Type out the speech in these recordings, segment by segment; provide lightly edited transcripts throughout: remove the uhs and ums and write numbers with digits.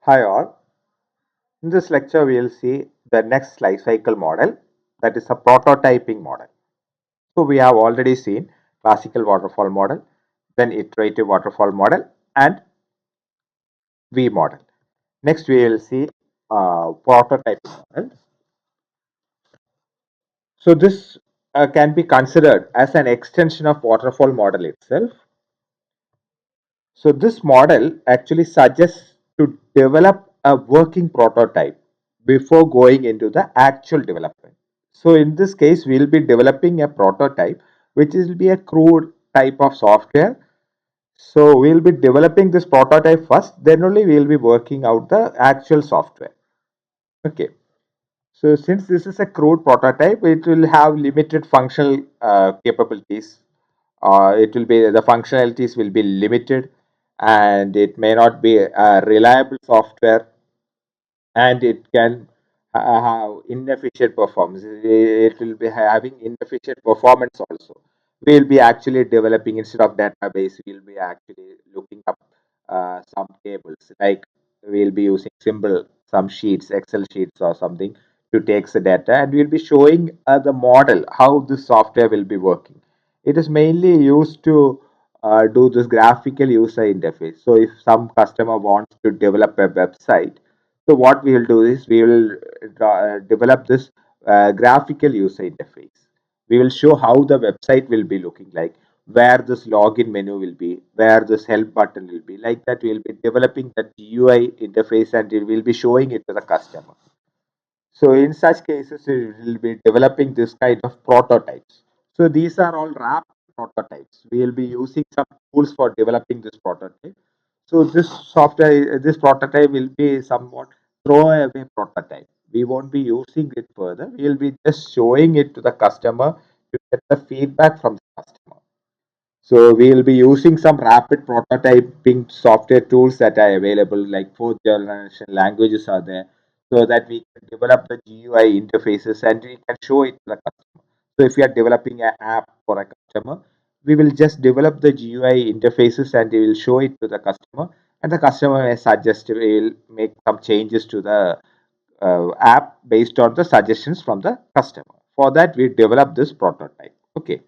Hi all. In this lecture, we will see the next life cycle model, that is a prototyping model. So we have already seen classical waterfall model, then iterative waterfall model, and V model. Next, we will see prototyping model. So this can be considered as an extension of waterfall model itself. So this model actually suggests to develop a working prototype before going into the actual development. So in this case, we'll be developing a prototype, which will be a crude type of software. So we'll be developing this prototype first, then only we'll be working out the actual software. Okay. So since this is a crude prototype, it will have limited functional capabilities. It will be the functionalities will be limited, and it may not be a reliable software, and it can have inefficient performance. It will be having inefficient performance also. We'll be actually developing instead of database. We'll be actually looking up some tables. Like we'll be using simple some sheets, Excel sheets or something to take the data, and we'll be showing the model how this software will be working. It is mainly used to do this graphical user interface. So if some customer wants to develop a website, so what we will do is we will develop this graphical user interface. We will show how the website will be looking like, where this login menu will be, where this help button will be. Like that, we will be developing that GUI interface and we will be showing it to the customer. So in such cases, we will be developing this kind of prototypes. So these are all wrapped prototypes. We will be using some tools for developing this prototype. So this software, this prototype will be somewhat throwaway prototype. We won't be using it further. We will be just showing it to the customer to get the feedback from the customer. So we'll be using some rapid prototyping software tools that are available, like fourth generation languages are there, so that we can develop the GUI interfaces and we can show it to the customer. So if we are developing an app for a customer, we will just develop the GUI interfaces and we will show it to the customer, and the customer may suggest we will make some changes to the app based on the suggestions from the customer. For that, we develop this prototype. Okay.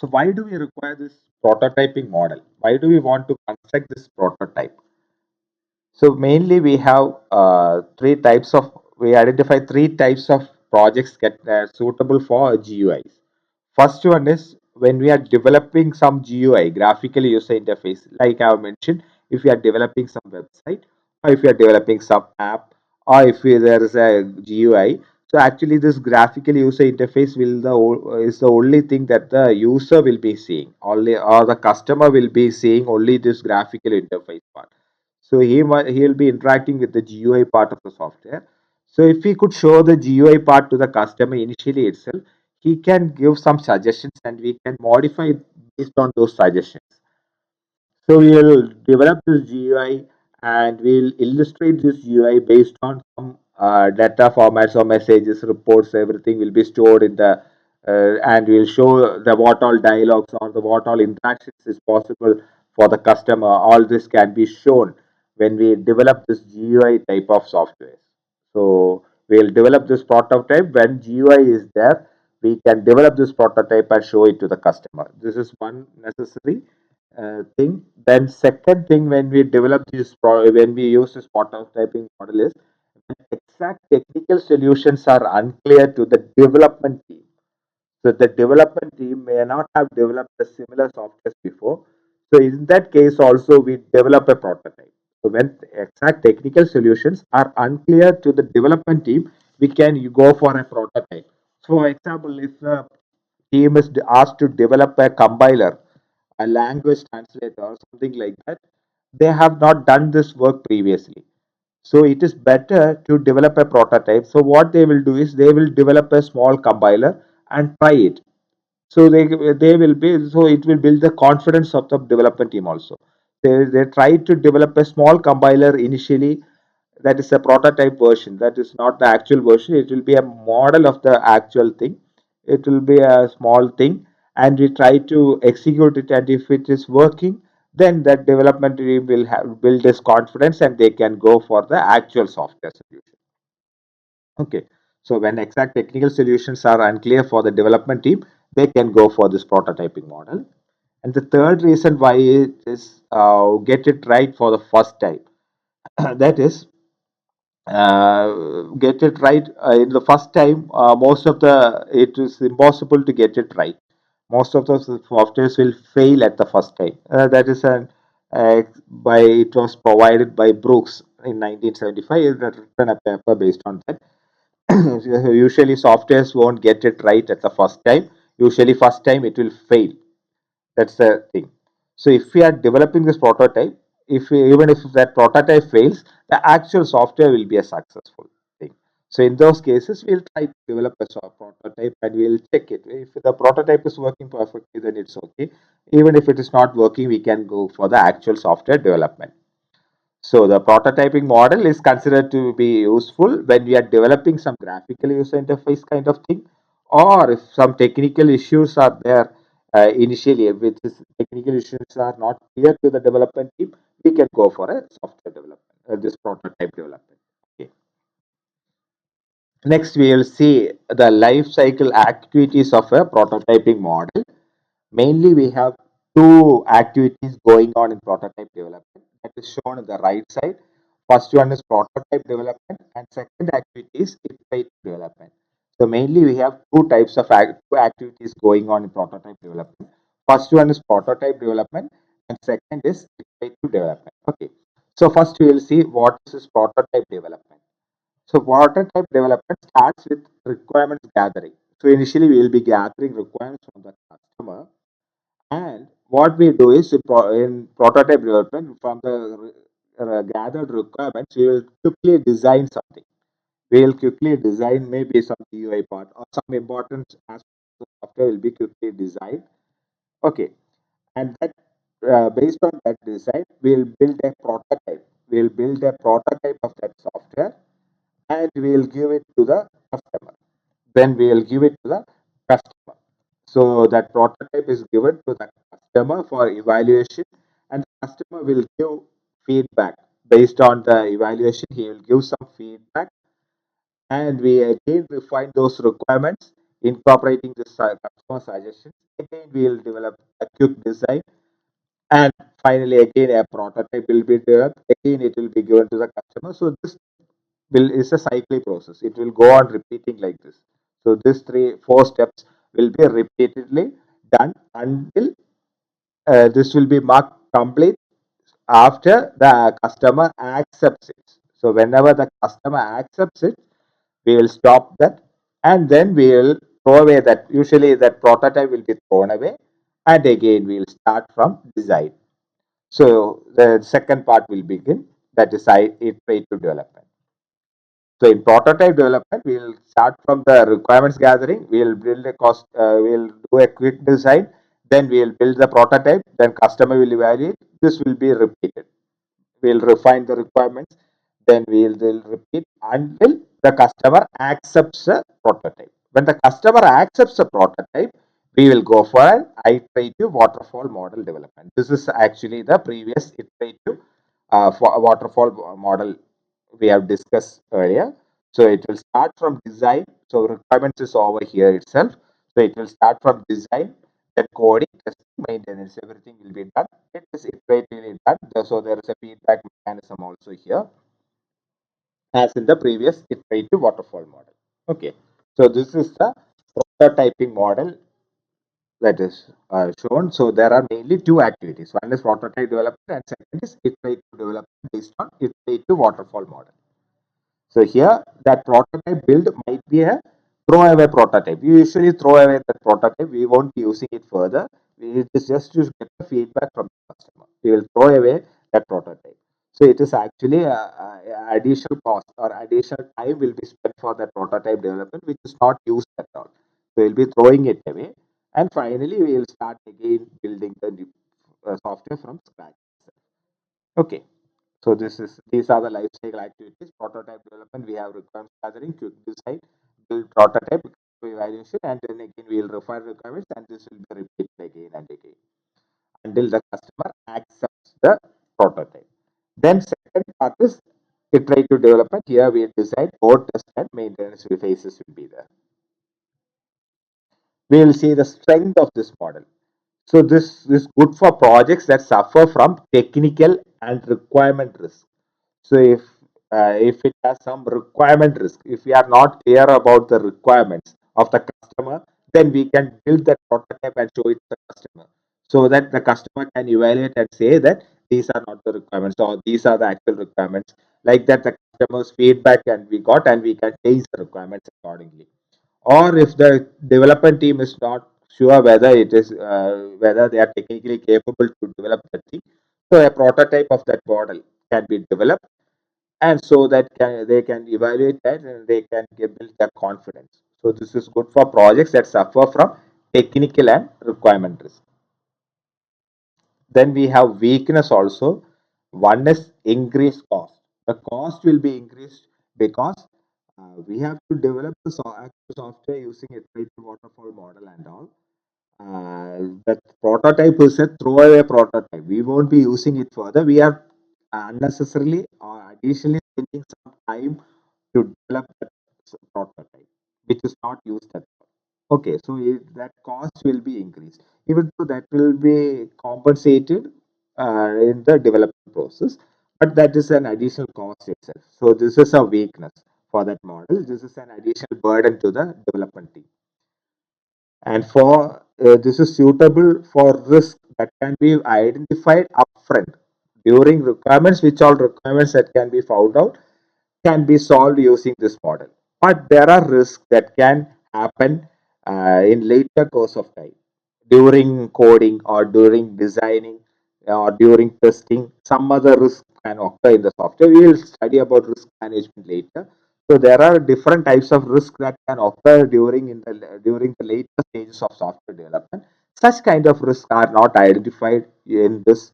So why do we require this prototyping model? Why do we want to construct this prototype? So mainly we have we identify three types of projects that are suitable for GUIs. First one is when we are developing some GUI, graphical user interface, like I have mentioned, if we are developing some website or if we are developing some app or if there is a GUI. So actually this graphical user interface is the only thing that the user will be seeing, only or the customer will be seeing only this graphical interface part. So he'll be interacting with the GUI part of the software. So if we could show the GUI part to the customer initially itself, he can give some suggestions and we can modify it based on those suggestions. So we'll develop this GUI and we'll illustrate this GUI based on some data formats or messages, reports, everything will be stored in the and we'll show the what all dialogues or the what all interactions is possible for the customer. All this can be shown when we develop this GUI type of software. So we'll develop this prototype when GUI is there. We can develop this prototype and show it to the customer. This is one necessary thing. Then second thing when we develop when we use this prototyping model is when exact technical solutions are unclear to the development team. So the development team may not have developed a similar software before. So in that case also we develop a prototype. So when exact technical solutions are unclear to the development team, we can you go for a prototype. So for example, if a team is asked to develop a compiler, a language translator or something like that, they have not done this work previously. So it is better to develop a prototype. So what they will do is they will develop a small compiler and try it. So they will be so it will build the confidence of the development team also. They try to develop a small compiler initially, that is a prototype version, that is not the actual version. It will be a model of the actual thing. It will be a small thing and we try to execute it, and if it is working, then that development team will have build this confidence and they can go for the actual software solution. Okay. So when exact technical solutions are unclear for the development team, they can go for this prototyping model. And the third reason why it is get it right for the first time. That is get it right in the first time. Most of the it is impossible to get it right. Most of the softwares will fail at the first time. That is an by it was provided by Brooks in 1975. It had written a paper based on that. Usually softwares won't get it right at the first time. Usually first time it will fail. That's the thing. So if we are developing this prototype, if we, even if that prototype fails, the actual software will be a successful thing. So in those cases, we'll try to develop a prototype and we'll check it. If the prototype is working perfectly, then it's okay. Even if it is not working, we can go for the actual software development. So the prototyping model is considered to be useful when we are developing some graphical user interface kind of thing, or if some technical issues are there initially, which is technical issues are not clear to the development team, we can go for a software development, this prototype development. Okay. Next, we will see the life cycle activities of a prototyping model. Mainly, we have two activities going on in prototype development that is shown on the right side. First one is prototype development, and second activity is iterative development. So mainly, we have two activities going on in prototype development. First one is prototype development, and second is iterative development. Okay. So first, we will see what is this prototype development. So prototype development starts with requirements gathering. So initially, we will be gathering requirements from the customer, and what we do is in prototype development, from the gathered requirements, we will quickly design something. We will quickly design maybe some UI part or some important aspect of the software will be quickly designed. Okay, and that based on that design, we will build a prototype. We will build a prototype of that software, and we will give it to the customer. Then we will give it to the customer. So that prototype is given to the customer for evaluation, and the customer will give feedback. Based on the evaluation, he will give some feedback, and we again refine those requirements, incorporating the customer suggestions. Again, we will develop a quick design, and finally, again a prototype will be developed. Again, it will be given to the customer. So this will is a cyclic process. It will go on repeating like this. So these four steps will be repeatedly done until this will be marked complete after the customer accepts it. So whenever the customer accepts it, we will stop that, and then we will throw away that. Usually that prototype will be thrown away, and again we will start from design. So the second part will begin, that is iterative development. So in prototype development, we'll start from the requirements gathering. We'll build a cost. We'll do a quick design. Then we'll build the prototype. Then customer will evaluate. This will be repeated. We'll refine the requirements. Then we'll repeat until the customer accepts the prototype. When the customer accepts the prototype, we will go for an iterative waterfall model development. This is actually the previous iterative for waterfall model we have discussed earlier. So it will start from design. So requirements is over here itself. So it will start from design, then coding, testing, maintenance, everything will be done. It is iteratively done. So there is a feedback mechanism also here, as in the previous iterative waterfall model. Okay. So this is the prototyping model that is shown. So there are mainly two activities. One is prototype development, and second is iterative development based on iterative waterfall model. So here that prototype build might be a throwaway prototype. We usually throw away that prototype. We won't be using it further. It is just to get the feedback from the customer. We will throw away that prototype. So it is actually a additional cost or additional time will be spent for that prototype development, which is not used at all. So we'll be throwing it away, and finally we will start again building the new software from scratch. Okay. So these are the life cycle activities. Prototype development, we have requirements gathering, quick design, build prototype, evaluation, and then again we will refine requirements, and this will be repeated again and again. until the customer accepts the prototype. Then second part is iterative development. Here we decide code test and maintenance phases will be there. We will see the strength of this model. So this is good for projects that suffer from technical and requirement risk. So if it has some requirement risk, if we are not clear about the requirements of the customer, then we can build that prototype and show it to the customer, so that the customer can evaluate and say that these are not the requirements or these are the actual requirements. Like that, the customer's feedback can be got and we can change the requirements accordingly. Or if the development team is not sure whether it is whether they are technically capable to develop the thing, so a prototype of that model can be developed, and so that they can evaluate that and they can build their confidence. So this is good for projects that suffer from technical and requirement risk. Then we have weakness also. One is increased cost. The cost will be increased because we have to develop the actual software using a waterfall model and all. That prototype is a throwaway prototype. We won't be using it further. We are unnecessarily or additionally spending some time to develop that prototype, which is not used at all. Okay, so that cost will be increased. Even though that will be compensated in the development process, but that is an additional cost itself. So this is a weakness for that model. This is an additional burden to the development team. And for this is suitable for risk that can be identified upfront during requirements, which all requirements that can be found out can be solved using this model. But there are risks that can happen in later course of time, during coding or during designing or during testing. Some other risks can occur in the software. We will study about risk management later. So there are different types of risks that can occur during the later stages of software development. Such kind of risks are not identified in this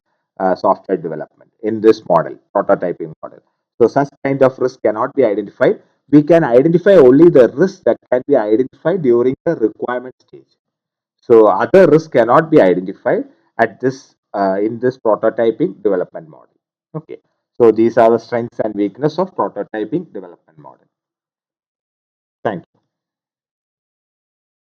software development, in this model, prototyping model. So such kind of risk cannot be identified. We can identify only the risks that can be identified during the requirement stage. So other risks cannot be identified at this in this prototyping development model. Okay. So these are the strengths and weakness of prototyping development model. Thank you.